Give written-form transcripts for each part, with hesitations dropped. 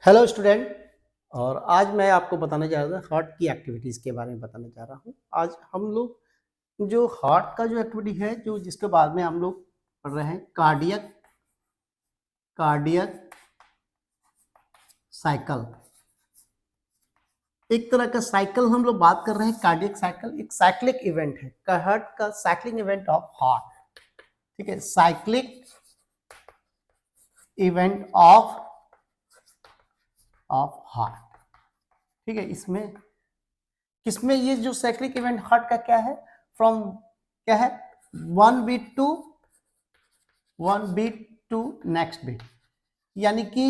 Hello student. और आज मैं आपको बताने जा रहा था हार्ट की एक्टिविटीज़ के बारे में बताने जा रहा हूँ। आज हम लोग जो हार्ट का जो एक्टिविटी है जो जिसके बाद में हम लोग पढ़ रहे हैं कार्डियक कार्डियक साइकिल। एक तरह का साइकिल हम लोग बात कर रहे हैं। कार्डियक साइकिल एक साइक्लिक इवेंट है, हार्ट का साइक्लिंग इवेंट ऑफ हार्ट। ठीक है, साइक्लिक इवेंट ऑफ हार्ट। ठीक है, किसमें ये जो साइक्लिक इवेंट हार्ट का क्या है, फ्रॉम क्या है, one beat to next beat, यानी कि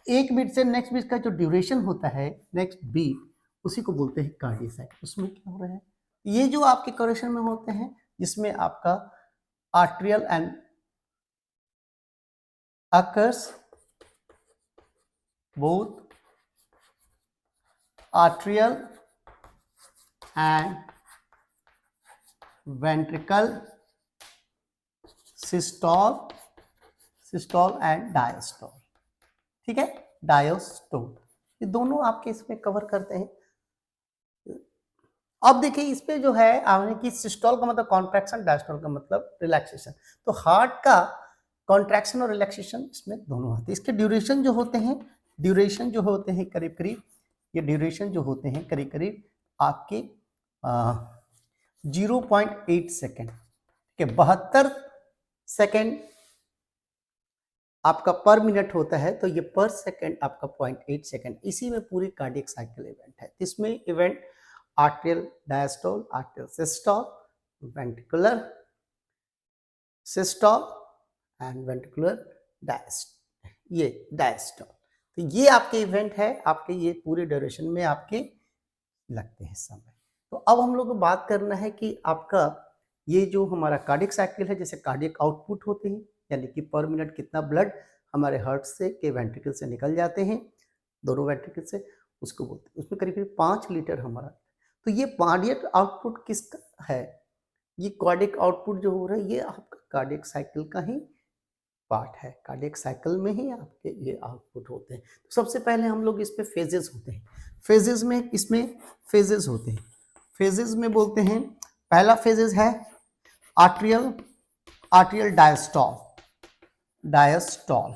एक बीट से नेक्स्ट बीट का जो ड्यूरेशन होता है, नेक्स्ट बीट, उसी को बोलते हैं कार्डियक साइकिल। उसमें क्या हो रहा है, ये जो आपके कोरेशन में होते हैं जिसमें आपका atrial and occurs both atrial and ventricle systole and diastole. ठीक है, डायस्टोल, ये दोनों आपके इसमें कवर करते हैं। अब देखिए इस पे जो है आपने कि सिस्टोल का मतलब कॉन्ट्रैक्शन, डायस्टोल का मतलब रिलैक्सेशन। तो हार्ट का कॉन्ट्रैक्शन और रिलैक्सेशन इसमें दोनों आते हैं। इसके ड्यूरेशन जो होते हैं करीब करीब, ये ड्यूरेशन जो होते हैं करीब करीब आपके 0.8 सेकेंड के 72 सेकेंड आपका पर मिनट होता है। तो ये पर सेकेंड आपका 0.8 सेकेंड, इसी में पूरी कार्डियक साइकिल इवेंट है। इसमें event atrial diastole, atrial systole, ventricular systole and ventricular diastole. तो ये आपके इवेंट है, आपके ये पूरे ड्यूरेशन में आपके लगते हैं समय। तो अब हम लोग को बात करना है कि आपका ये जो हमारा कार्डियक साइकिल है, जैसे कार्डियक आउटपुट होते हैं, यानी कि पर मिनट कितना ब्लड हमारे हार्ट से के वेंट्रिकल से निकल जाते हैं, दोनों वेंट्रिकल से, उसको बोलते हैं। उसमें करीब करीब 5 लीटर हमारा। तो ये कार्डियक आउटपुट किसका है, ये कार्डियक आउटपुट जो हो रहा है ये आपका कार्डियक साइकिल का ही पार्ट है। कार्डियक साइकिल में ही आपके ये आउटपुट होते हैं। तो सबसे पहले हम लोग इस पे फेजेस होते हैं। फेजेस में इसमें फेजेस होते हैं। फेजेस में बोलते हैं, पहला फेजेस है आर्ट्रियल डायस्टॉल।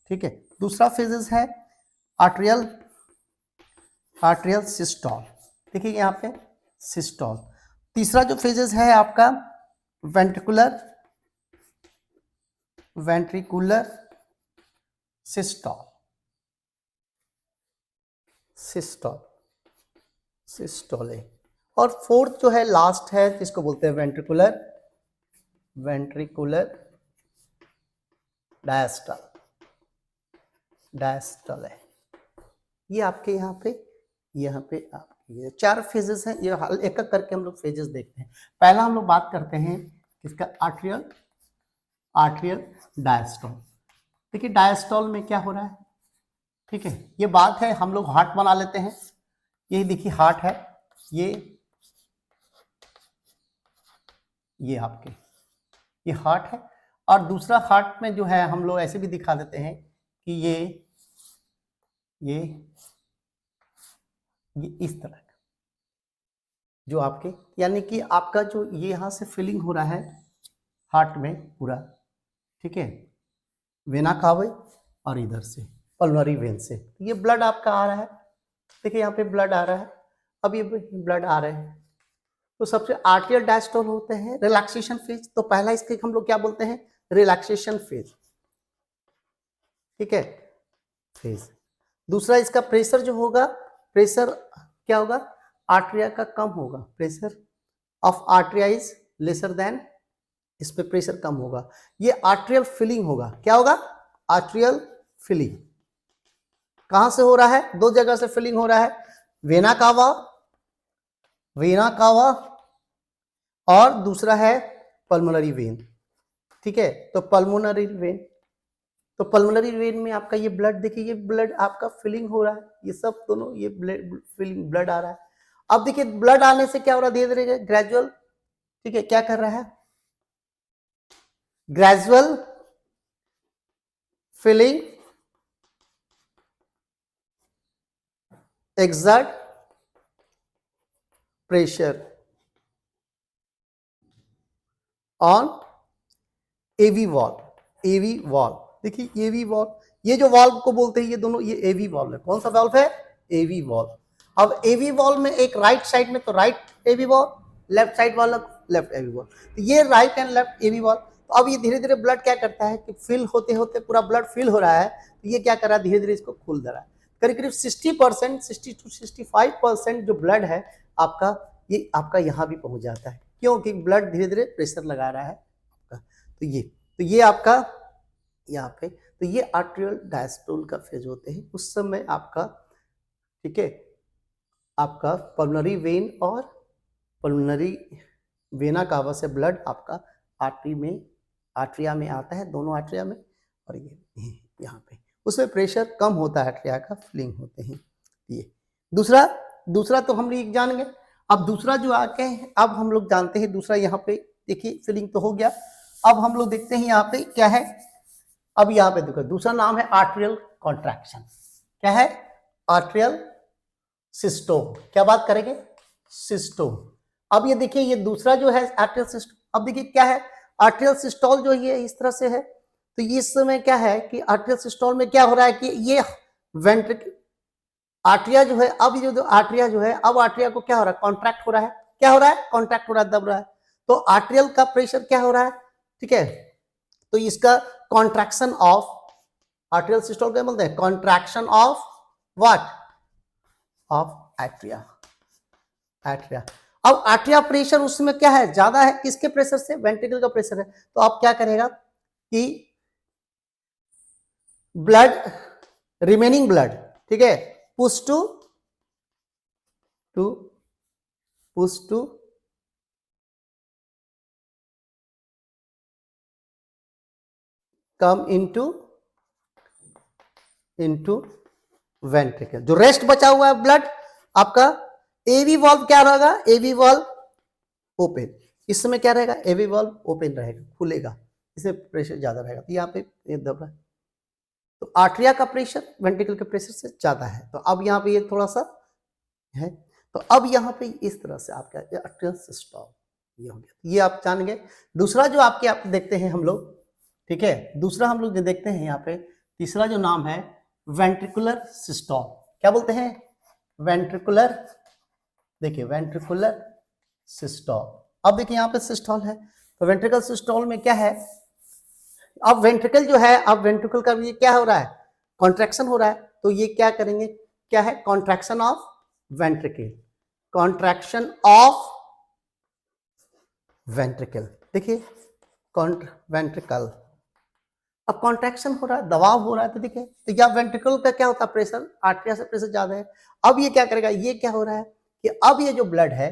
ठीक है, दूसरा फेजेस है आर्ट्रियल सिस्टोल। देखिए यहाँ पे सिस्टोल। तीसरा जो फेजेस है आपका वेंट्रिकुलर सिस्टोल है। और फोर्थ जो है लास्ट है जिसको बोलते हैं वेंट्रिकुलर डायस्टल है। ये आपके यहाँ पे आपके ये 4 फेजेस हैं। ये एक एक करके हम लोग फेजेस देखते हैं। पहला हम लोग बात करते हैं इसका आर्ट्रियल डायस्टोल। देखिए डायस्टोल में क्या हो रहा है, ठीक है, ये बात है, हम लोग हार्ट बना लेते हैं। यही देखिए हार्ट है, ये आपके ये हार्ट है। और दूसरा हार्ट में जो है हम लोग ऐसे भी दिखा देते हैं कि ये इस तरह का जो आपके, यानी कि आपका जो ये यहाँ से फिलिंग हो रहा है हार्ट में पूरा, ठीक है, वेना कावे और इधर से पल्मोनरी वेन से ये ब्लड आपका आ रहा है। देखिए यहाँ पे ब्लड आ रहा है, अब ये ब्लड आ रहे हैं। तो सबसे आर्टियल डायस्टोल होते हैं रिलैक्सेशन फेज। तो पहला इसके हम लोग क्या बोलते हैं, रिलैक्सेशन फेज। ठीक है, फेज। दूसरा इसका प्रेशर जो होगा, प्रेशर क्या होगा, आर्ट्रिया का कम होगा, pressure of atria is lesser than, इस पे प्रेशर कम होगा। ये आर्ट्रियल फिलिंग होगा। क्या होगा, आर्ट्रियल फिलिंग। कहां से हो रहा है, 2 जगह से फिलिंग हो रहा है, वेना कावा और दूसरा है पल्मोनरी वेन। ठीक है, तो पल्मोनरी वेन में आपका ये ब्लड, देखिए ये ब्लड आपका फिलिंग हो रहा है, ये सब दोनों ये ब्लड आ रहा है। अब देखिए ब्लड आने से क्या हो रहा है, धीरे धीरे ग्रेजुअल, ठीक है, क्या कर रहा है, gradual filling exert pressure on AV valve. AV valve देखिए AV valve, ये जो वाल्व को बोलते हैं ये दोनों, ये AV valve है. कौन सा वाल्व है? AV valve. अब AV valve में एक राइट साइड में तो right AV valve, left side वाला लेफ्ट AV valve. तो ये right and left AV valve. तो अब ये धीरे धीरे ब्लड क्या करता है कि फिल होते होते पूरा ब्लड फिल हो रहा है, तो ये क्या कर रहा है, धीरे धीरे इसको खोल दे रहा है. करीब करीब 60%, 60 to 65% जो ब्लड है आपका, ये आपका यहाँ भी पहुंच जाता है, क्योंकि ब्लड धीरे धीरे प्रेशर लगा रहा है आपका. तो ये आपका यहाँ पे, तो ये आर्टेरियल डायस्टोल का फेज होते हैं. उस समय आपका, ठीक है, आपका पल्मोनरी वेन और पल्मोनरी वेना कावा से ब्लड आपका आर्टरिया में आता है, दोनों आर्टरिया में, और ये यहाँ पे उसमें प्रेशर कम होता है, आर्टरिया का फिलिंग होते हैं. ये दूसरा तो हम लोग जान गए. अब दूसरा जो आके अब हम लोग जानते हैं, दूसरा यहाँ पे देखिए फिलिंग तो हो गया. अब हम लोग देखते हैं यहाँ पे क्या है. अब यहाँ पे देखो दूसरा नाम है आर्टरियल कॉन्ट्रैक्शन. क्या है? Arterial systole. क्या बात करेंगे? सिस्टोल. अब ये देखिए ये दूसरा जो है आर्टरियल सिस्टोल. अब देखिए क्या है, आर्टरियल सिस्टोल जो ये इस तरह से है. तो इस समय क्या है कि आर्टरियल सिस्टोल में क्या हो रहा है कि ये वेंट्रिकल आर्टरिया जो है, अब ये जो आर्टरिया जो है, अब आर्टरिया को क्या हो रहा है, कॉन्ट्रैक्ट हो रहा है. क्या हो रहा है? कॉन्ट्रैक्ट हो रहा है, दब रहा है. तो आर्टरियल का प्रेशर क्या हो रहा है, ठीक है. तो इसका कॉन्ट्रैक्शन ऑफ आर्टरियल सिस्टोल क्या बोलते हैं, कॉन्ट्रैक्शन ऑफ व्हाट, ऑफ आर्टरिया. अब आर्टरिया प्रेशर उसमें क्या है, ज्यादा है, किसके प्रेशर से, वेंट्रिकल का प्रेशर है. तो आप क्या करेगा कि ब्लड, रिमेनिंग ब्लड, ठीक है, push to come into ventricle. जो रेस्ट बचा हुआ है ब्लड आपका, एवी वाल्व क्या रहेगा, एवी वाल्व ओपन. इस समय क्या रहेगा, एवी वाल्व ओपन रहेगा, खुलेगा, इसमें प्रेशर ज्यादा रहेगा. तो यहाँ पे ये दब रहा है, तो आर्टरिया का प्रेशर वेंट्रिकल के प्रेशर से ज्यादा है. तो अब यहाँ पे ये थोड़ा सा है. तो अब यहाँ पे इस तरह से आपका आर्टरियल सिस्टोल ये हो गया. ये आप जान गए. दूसरा जो आप देखते हैं हम लोग, ठीक है, दूसरा हम लोग जो देखते हैं यहाँ पे, तीसरा जो नाम है वेंट्रिकुलर सिस्टोल. क्या बोलते हैं, वेंट्रिकुलर. देखिए वेंट्रिकुलर सिस्टोल. अब देखिए यहाँ पे सिस्टोल है, तो वेंट्रिकल सिस्टोल में क्या है, अब वेंट्रिकल जो है, अब वेंट्रिकल का ये क्या हो रहा है, कॉन्ट्रैक्शन हो रहा है. तो ये क्या करेंगे, क्या है, contraction of ventricle, contraction of ventricle. देखिए वेंट्रिकल, अब कॉन्ट्रैक्शन हो रहा है, दबाव हो रहा है. तो देखिए, तो या वेंट्रिकल का क्या होता है, प्रेशर, आर्टरिया से प्रेशर ज्यादा है. अब ये क्या करेगा, ये क्या हो रहा है कि अब ये जो ब्लड है,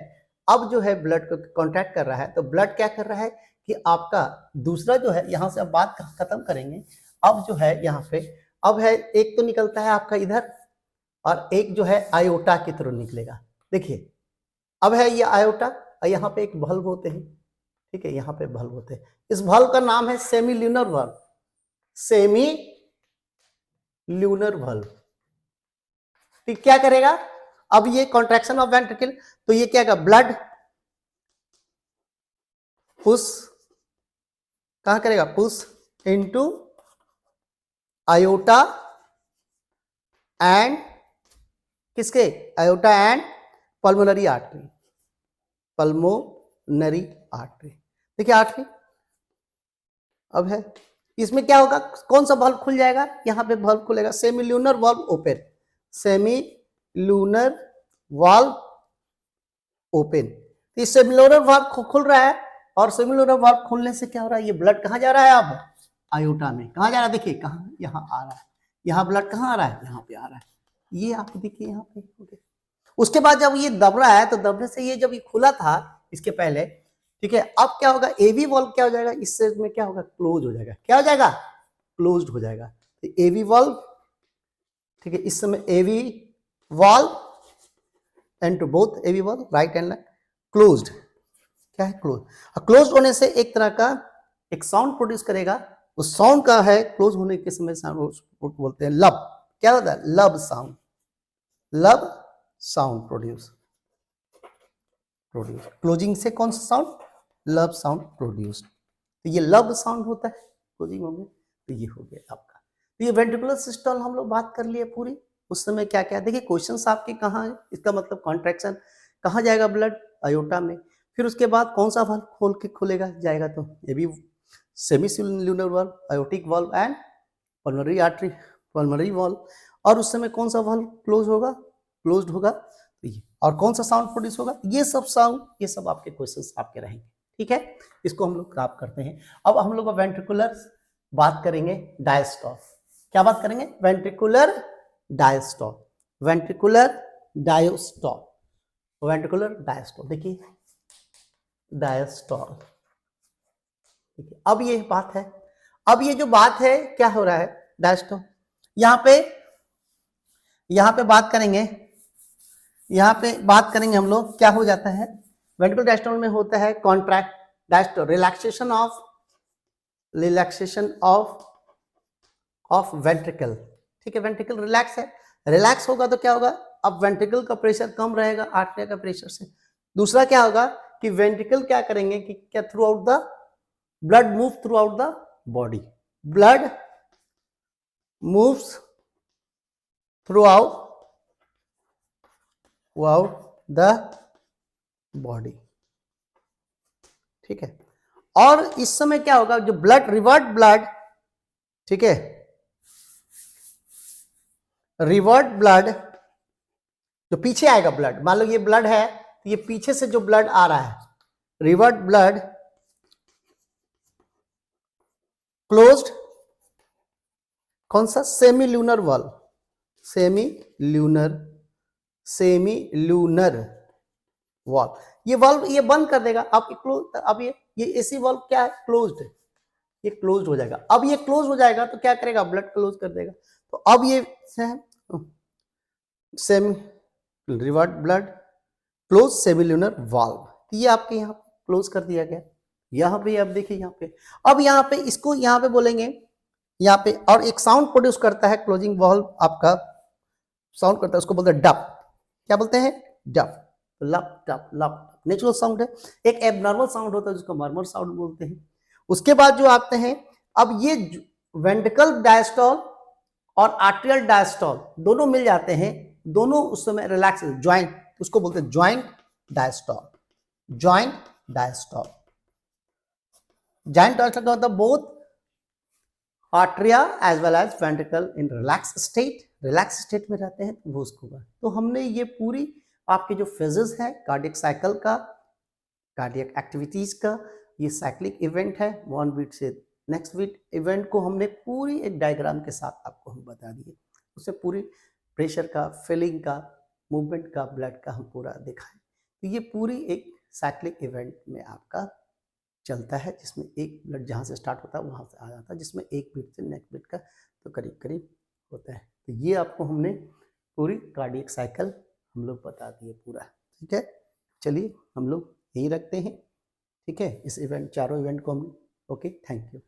अब जो है ब्लड को कॉन्ट्रैक्ट कर रहा है. तो ब्लड क्या कर रहा है कि आपका दूसरा जो है, यहां से अब बात खत्म करेंगे. अब जो है यहाँ पे, अब है एक तो निकलता है आपका इधर, और एक जो है आयोटा की तरफ निकलेगा. देखिए अब है ये आयोटा, और यहाँ पे एक बल्ब होते हैं, ठीक है, यहाँ पे बल्ब होते हैं. इस बल्ब का नाम है semi lunar bulb. Semi lunar bulb. ठीक, क्या करेगा, अब ये कॉन्ट्रैक्शन ऑफ वेंट्रिकल, तो ये क्या करेगा, ब्लड पुश कहां करेगा, पुश इनटू आयोटा एंड किसके, iota and pulmonary artery. Pulmonary artery, देखिए आर्टरी. अब है इसमें क्या होगा, कौन सा वाल्व खुल जाएगा, यहाँ पे वाल्व खुलेगा, semi lunar valve open. Semi lunar valve open. इस सेमी ल्यूनर वाल्व खुल रहा है, और सेमी ल्यूनर वाल्व खुलने से क्या हो रहा है, ये ब्लड कहाँ जा रहा है, अब आयोटा में. कहाँ जा रहा है, देखिए कहाँ, यहाँ आ रहा है. यहाँ ब्लड कहाँ आ रहा है, यहाँ पे आ रहा है. ये आपको देखिए यहाँ पे. उसके बाद जब ये दब रहा है, तो दबने से ये जब ये खुला था इसके पहले, ठीक है, अब क्या होगा, एवी वाल्व क्या हो जाएगा, इससे में क्या होगा, क्लोज हो जाएगा. क्या हो जाएगा, क्लोज्ड हो जाएगा. तो एवी वाल्व, ठीक है, इस समय AV valve and to both AV valve right and left closed. क्या है, क्लोज. क्लोज होने से एक तरह का एक साउंड प्रोड्यूस करेगा. उस साउंड का है, क्लोज होने के समय साउंड बोलते हैं लब. क्या होता है, लब साउंड. लब साउंड प्रोड्यूस। क्लोजिंग से कौन सा साउंड? लब साउंड प्रोड्यूस्ड। तो ये लब साउंड होता है, क्लोजिंग हो गया, तो ये हो गया आपका। तो ये वेंट्रिकुलर सिस्टम हम लोग बात कर लिए पूरी। उस समय क्या क्या देखिए क्वेश्चंस आपके कहाँ है, इसका मतलब कॉन्ट्रैक्शन कहाँ जाएगा? ब्लड अयोटा में। फिर उसके बाद कौन सा वाल्व खोल के खुलेगा जाएगा? तो ये भी सेमील्यूनर valve, aortic valve and pulmonary artery, pulmonary valve. और उस समय कौन सा वाल्व क्लोज होगा? क्लोज्ड होगा। और कौन सा साउंड प्रोड्यूस होगा? ये सब साउंड, ये सब आपके क्वेश्चंस आपके रहेंगे, ठीक है। इसको हम लोग प्राप्त करते हैं। अब हम लोग वेंट्रिकुलर बात करेंगे डायस्टॉल। क्या बात करेंगे? Ventricular diastole, ventricular diastole, ventricular diastole. देखिए डायस्टॉल, देखिए अब ये बात है, अब ये जो बात है क्या हो रहा है? डायस्टॉल यहां पे बात करेंगे, यहां पे बात करेंगे हम लोग। क्या हो जाता है वेंट्रिकुलर डायस्टॉल में? होता है contract diastole, relaxation of ventricle, ठीक है। वेंट्रिकल रिलैक्स है, रिलैक्स होगा तो क्या होगा? अब वेंट्रिकल का प्रेशर कम रहेगा आर्टरिया का प्रेशर से। दूसरा क्या होगा कि वेंट्रिकल क्या करेंगे कि क्या through out the blood move through out the body, blood moves through out the body, ठीक है। और इस समय क्या होगा? जो ब्लड रिवर्ट ब्लड, ठीक है, रिवर्ट ब्लड जो पीछे आएगा ब्लड, मान लो ये ब्लड है तो ये पीछे से जो ब्लड आ रहा है, रिवर्ट ब्लड क्लोज्ड कौन सा? सेमील्यूनर वाल्व, सेमील्यूनर वाल्व। ये वाल्व ये बंद कर देगा। अब ये एसी वाल्व क्या है? क्लोज्ड है, ये क्लोज्ड हो जाएगा। अब ये क्लोज हो जाएगा तो क्या करेगा? ब्लड क्लोज कर देगा। तो अब ये semi revert blood close सेमील्यूनर valve, ये आपके यहाँ क्लोज कर दिया गया। यहाँ पे अब देखिए यहाँ पे, अब यहाँ पे इसको यहाँ पे बोलेंगे, यहाँ पे और एक साउंड प्रोड्यूस करता है क्लोजिंग वाल्व आपका, साउंड करता है, उसको बोलते हैं डब। क्या बोलते हैं? डब, लप डब लप, नेचुरल साउंड है। एक एबनॉर्मल साउंड होता है जिसको मर्मर साउंड बोलते हैं। उसके बाद जो आते हैं, अब ये वेंट्रिकल डायस्टॉल और आर्टेरियल डायस्टॉल दोनों मिल जाते हैं, दोनों उस समय रिलैक्स ज्वाइंट, उसको बोलते हैं joint diastole, joint diastole. Joint diastole का मतलब both atria as well as ventricle in relax state में रहते हैं, वो उसको। तो हमने ये पूरी आपके जो फेजेस है कार्डियक साइकिल का, कार्डियक एक्टिविटीज का, ये साइक्लिक इवेंट है, वन बीट से नेक्स्ट बीट इवेंट को हमने पूरी एक डायग्राम के साथ आपको हम बता दिए। उससे पूरी प्रेशर का, फीलिंग का, मूवमेंट का, ब्लड का हम पूरा दिखाएं। तो ये पूरी एक साइक्लिक इवेंट में आपका चलता है, जिसमें एक ब्लड जहाँ से स्टार्ट होता है वहाँ से आ जाता है, जिसमें एक बीट से नेक्स्ट बीट का तो करीब करीब होता है। तो ये आपको हमने पूरी कार्डियक साइकिल हम लोग बता दिए पूरा, ठीक है। चलिए हम लोग यहीं रखते हैं, ठीक है। इस इवेंट, चारों इवेंट को हम, ओके, थैंक यू।